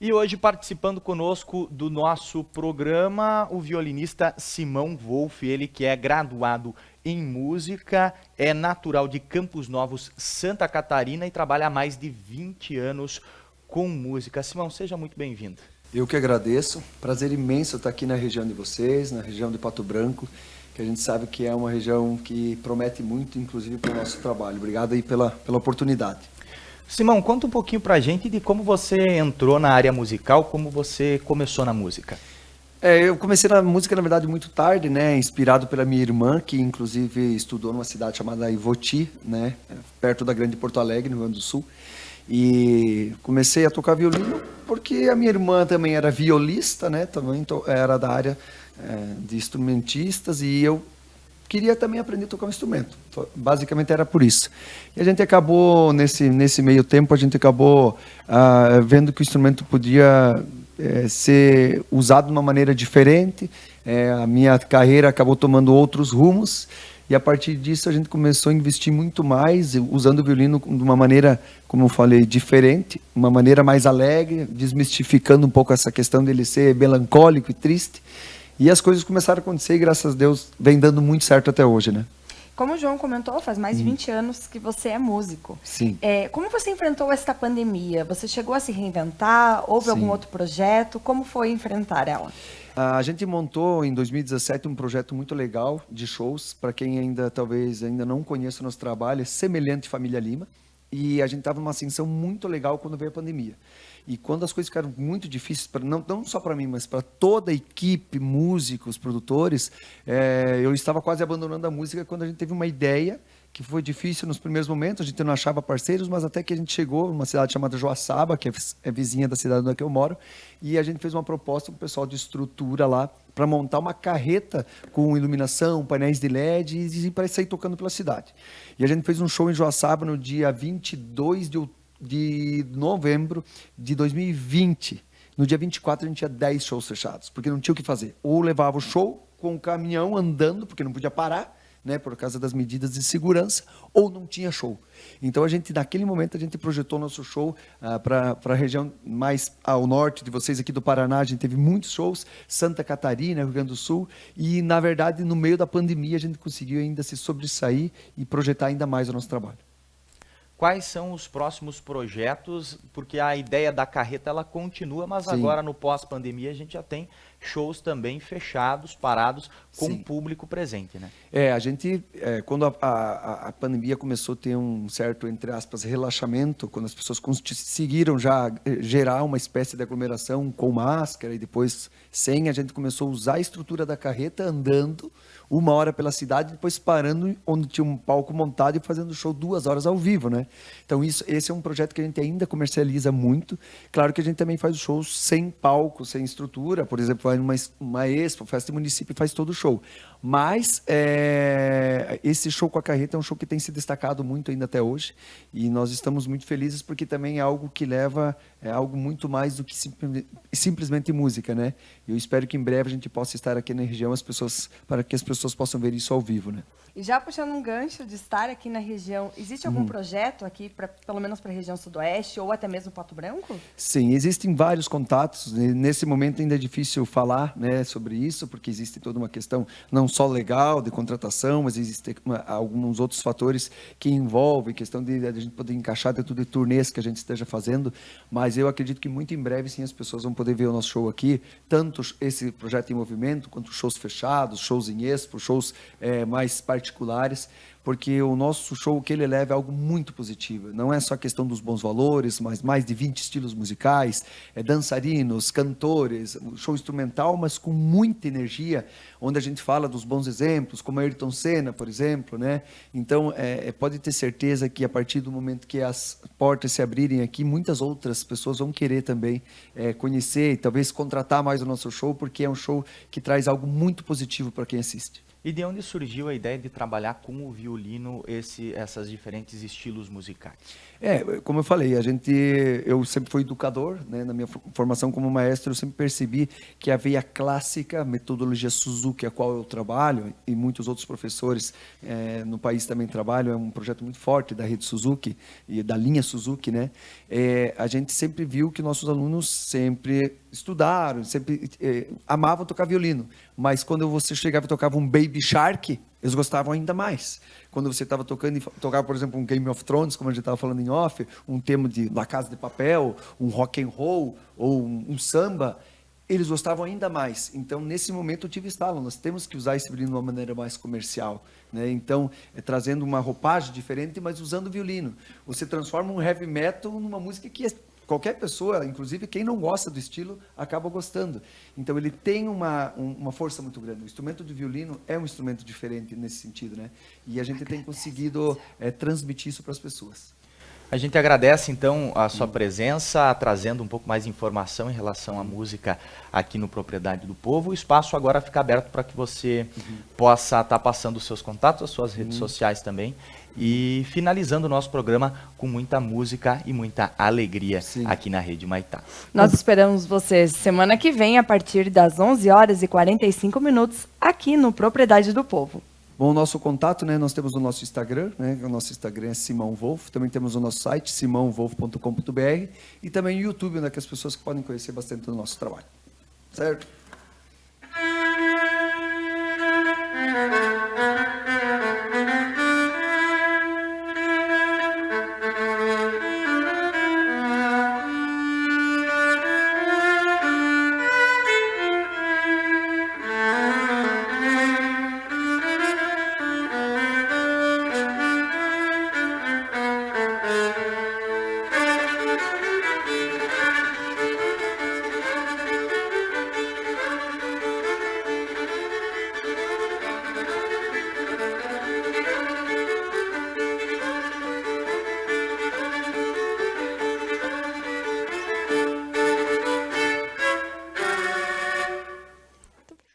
E hoje participando conosco do nosso programa, o violinista Simão Wolff, ele que é graduado em música, é natural de Campos Novos, Santa Catarina e trabalha há mais de 20 anos com música. Simão, seja muito bem-vindo. Eu que agradeço, prazer imenso estar aqui na região de vocês, na região de Pato Branco, que a gente sabe que é uma região que promete muito, inclusive para o nosso trabalho. Obrigado aí pela oportunidade. Simão, conta um pouquinho pra gente de como você entrou na área musical, como você começou na música. Eu comecei na música, na verdade, muito tarde, né? Inspirado pela minha irmã, que inclusive estudou numa cidade chamada Ivoti, né? Perto da Grande Porto Alegre, no Rio Grande do Sul. E comecei a tocar violino porque a minha irmã também era violista, né? Também era da área de instrumentistas e eu queria também aprender a tocar um instrumento. Basicamente era por isso. E a gente acabou, nesse meio tempo, a gente acabou vendo que o instrumento podia ser usado de uma maneira diferente. A minha carreira acabou tomando outros rumos. E a partir disso a gente começou a investir muito mais, usando o violino de uma maneira, como eu falei, diferente, uma maneira mais alegre, desmistificando um pouco essa questão dele ser melancólico e triste. E as coisas começaram a acontecer e, graças a Deus, vem dando muito certo até hoje, né? Como o João comentou, faz mais de 20 anos que você é músico. Sim. Como você enfrentou esta pandemia? Você chegou a se reinventar? Houve Sim. algum outro projeto? Como foi enfrentar ela? A gente montou em 2017 um projeto muito legal de shows. Para quem talvez ainda não conheça o nosso trabalho, é semelhante Família Lima. E a gente estava numa ascensão muito legal quando veio a pandemia. E quando as coisas ficaram muito difíceis, não só para mim, mas para toda a equipe, músicos, produtores, eu estava quase abandonando a música quando a gente teve uma ideia que foi difícil nos primeiros momentos, a gente não achava parceiros, mas até que a gente chegou numa cidade chamada Joaçaba, que é vizinha da cidade onde eu moro, e a gente fez uma proposta com o pessoal de estrutura lá para montar uma carreta com iluminação, painéis de LED e para sair tocando pela cidade. E a gente fez um show em Joaçaba no dia 22 de novembro de 2020. No dia 24 a gente tinha 10 shows fechados, porque não tinha o que fazer. Ou levava o show com o caminhão andando, porque não podia parar, né, por causa das medidas de segurança, ou não tinha show. Então naquele momento a gente projetou nosso show para a região mais ao norte de vocês aqui do Paraná. A gente teve muitos shows, Santa Catarina, Rio Grande do Sul, e na verdade no meio da pandemia a gente conseguiu ainda se sobressair e projetar ainda mais o nosso trabalho. Quais são os próximos projetos? Porque a ideia da carreta ela continua, mas Sim. agora no pós-pandemia a gente já tem shows também fechados, parados, com Sim. o público presente, né? A gente, quando a pandemia começou a ter um certo, entre aspas, relaxamento, quando as pessoas conseguiram já gerar uma espécie de aglomeração com máscara e depois sem, a gente começou a usar a estrutura da carreta andando 1 hora pela cidade, depois parando onde tinha um palco montado e fazendo show 2 horas ao vivo, né? Então esse é um projeto que a gente ainda comercializa muito. Claro que a gente também faz shows sem palco, sem estrutura, por exemplo, vai numa expo, festa do município e faz todo o show. Mas esse show com a carreta é um show que tem se destacado muito ainda até hoje e nós estamos muito felizes porque também é algo que leva algo muito mais do que simplesmente música, né? Eu espero que em breve a gente possa estar aqui na região para que as pessoas possam ver isso ao vivo, né? E já puxando um gancho de estar aqui na região, existe algum projeto aqui, pelo menos para a região sudoeste ou até mesmo Pato Branco? Sim, existem vários contatos. Nesse momento ainda é difícil falar, né, sobre isso, porque existe toda uma questão não só legal de contratação, mas existem alguns outros fatores que envolvem questão de a gente poder encaixar dentro de turnês que a gente esteja fazendo. Mas eu acredito que muito em breve sim as pessoas vão poder ver o nosso show aqui, tanto esse projeto em movimento, quanto shows fechados, shows em expo, shows mais particulares, porque o nosso show, o que ele leva é algo muito positivo. Não é só a questão dos bons valores, mas mais de 20 estilos musicais, dançarinos, cantores, show instrumental, mas com muita energia, onde a gente fala dos bons exemplos, como Ayrton Senna, por exemplo, né? Então, pode ter certeza que a partir do momento que as portas se abrirem aqui, muitas outras pessoas vão querer também conhecer e talvez contratar mais o nosso show, porque é um show que traz algo muito positivo para quem assiste. E de onde surgiu a ideia de trabalhar com o violino, essas diferentes estilos musicais? Como eu falei, eu sempre fui educador, né? Na minha formação como maestro, eu sempre percebi que a veia clássica, a metodologia Suzuki, a qual eu trabalho, e muitos outros professores no país também trabalham, é um projeto muito forte da rede Suzuki e da linha Suzuki, né? A gente sempre viu que nossos alunos sempre estudaram, sempre amavam tocar violino, mas quando você chegava e tocava um Baby Shark, eles gostavam ainda mais. Quando você estava tocava, por exemplo, um Game of Thrones, como a gente estava falando em off, um tema de La Casa de Papel, um rock and roll ou um samba, eles gostavam ainda mais. Então, nesse momento, eu tive estalo. Nós temos que usar esse violino de uma maneira mais comercial, né? Então, trazendo uma roupagem diferente, mas usando o violino. Você transforma um heavy metal numa música que qualquer pessoa, inclusive quem não gosta do estilo, acaba gostando. Então, ele tem uma força muito grande. O instrumento de violino é um instrumento diferente nesse sentido, né? E a gente tem conseguido transmitir isso para as pessoas. A gente agradece, então, a sua presença, trazendo um pouco mais de informação em relação à música aqui no Propriedade do Povo. O espaço agora fica aberto para que você possa estar passando os seus contatos, as suas redes sociais também, e finalizando o nosso programa com muita música e muita alegria aqui na Rede Maitá. Nós esperamos vocês semana que vem, a partir das 11h45, aqui no Propriedade do Povo. Bom, o nosso contato, né, nós temos o nosso Instagram, né, o nosso Instagram é Simão Wolf, também temos o nosso site, simãowolf.com.br, e também o YouTube, né, que as pessoas podem conhecer bastante do nosso trabalho. Certo?